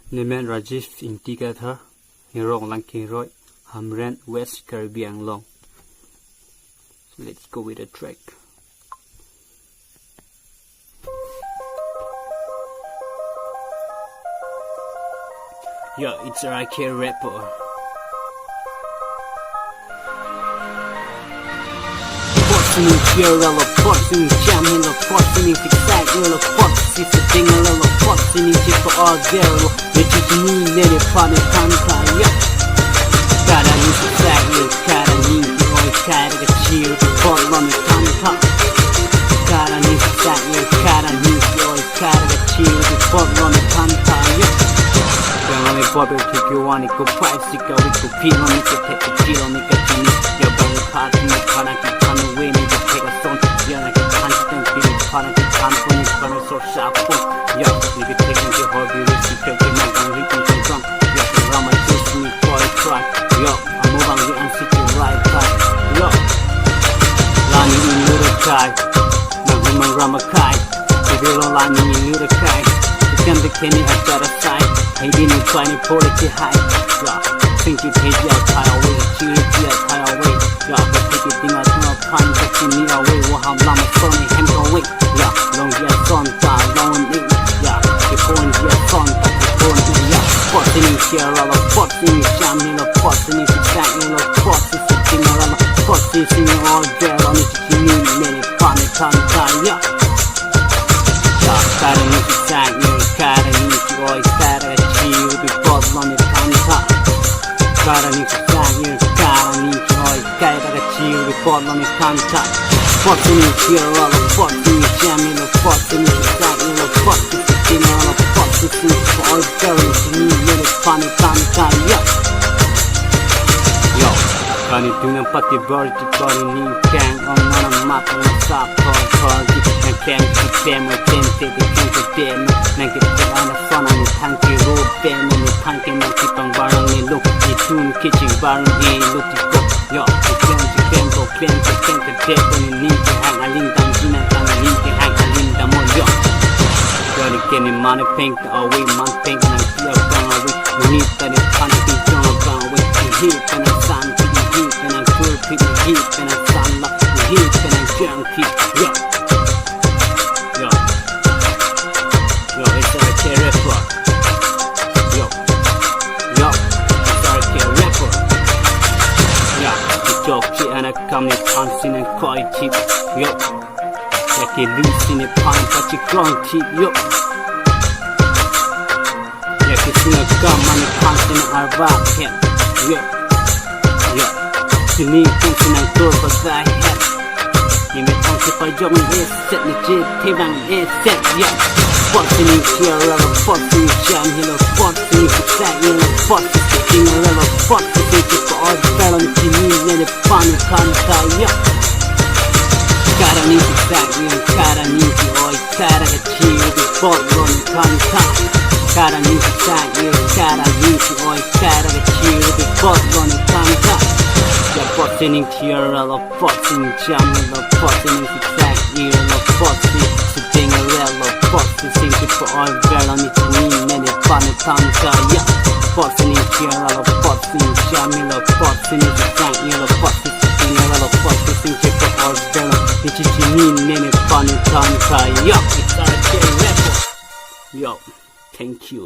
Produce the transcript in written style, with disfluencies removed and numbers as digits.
Nemen Rajiv in Tigatha, Hirong Lanking Roy, Hamren, West Caribbean Long. So let's go with the track. Yo, it's a RK rapper. Forcing Fiorello, forcing Jamila, forcing Zigzag, little fox, it's a thing, a little forcing for all there. Which is me, let it part of Kanta, yeah. Gotta need Zigzag, you gotta need the oil, gotta get chill, the ball on the Kanta. Gotta need Zigzag, you gotta need the oil, gotta get chill, the ball on the Kanta, yeah. When I bother to go on, it go price, it go peel on it, go take a chill on it, get you need your belly part, and the part I can turn away, need to take a stone, yeah, like a constant feeling, part I can turn from it, but it's so sharp, yeah, you can take into hobby, risk, you can make them reaching to drunk, yeah, around my chest, me for a track, yo, I'm moving the answer right back, yo, Lani in little kai, Naguma Ramakai, if you don't lie me in little kai, you can be Kenny at the other side. I didn't try to pull it to high. Yeah, think you paid your tie away, cheer it to your tie away. Yeah, but take it in a time, but you need away. What I'm Lama Sony, him away. Yeah, long year son, long in. Yeah, the phone, your son, the phone, yeah. Forcing in here, all of forcing in Shamil, forcing in Zigzag, forcing in General, forcing in all there on it. You need it, funny, yeah. Yeah, gotta need Zigzag, gotta need you always gotta chill, the ball on the Kanta. Gotta need Zigzag, gotta need you always gotta chill, the ball on the Kanta. Forcing in here, all of forcing in Jamil, forcing in Zigzag, forcing in General, forcing in all girls, you need it, funny Kanta, yeah. Yo, gotta do the party bird, you gotta need gang on a map on the top, and can't keep them with them, take it to them. Make it on the front of the tanky road, them on the tanky, and keep on barring look. The tune kitchen barring a look to go. Yo, the can go, clean to death when you need to hang a link down, and I need to hang a link down more. Yo, you're getting money pink away, man pink, and I feel gone away. You need that it's kind of thing, you're gone away. The heat and the sun, to the heat, and I'm cool, to the heat, and I'm sun, the heat, and I'm junkie. Yo. Yo, it's a RK rapper. Yo, it's a RK rapper. Yeah, the joke shit and I come in dancing and cry cheap. Yo, like a loose in a pine, but you grown cheap. Yo, like a sing a gum and a dancing and a rap head. Yo, you need dancing and door for that head. You may talk if I jump in here, set me jig, tape on here, set, yeah. Forcing in here, forcing in jam, forcing in Zigzag, forcing in General, forcing in for all the fell on the need, let it find the Kanta, yeah. Gotta need Zigzag, gotta need the oil, gotta get chill, the ball on the Kanta. Gotta need Zigzag, gotta need the oil, gotta get chill, the ball on the Kanta. Forcing in General, forcing in jam, forcing in Zigzag, forcing in General, forcing for all girl on it, and it funny Kanta, yeah. Forcing in General, forcing in Jamila, forcing in Zigzag, forcing in General, forcing for all girl on it, and it funny Kanta, yeah. It's RK rapper. Yo, thank you.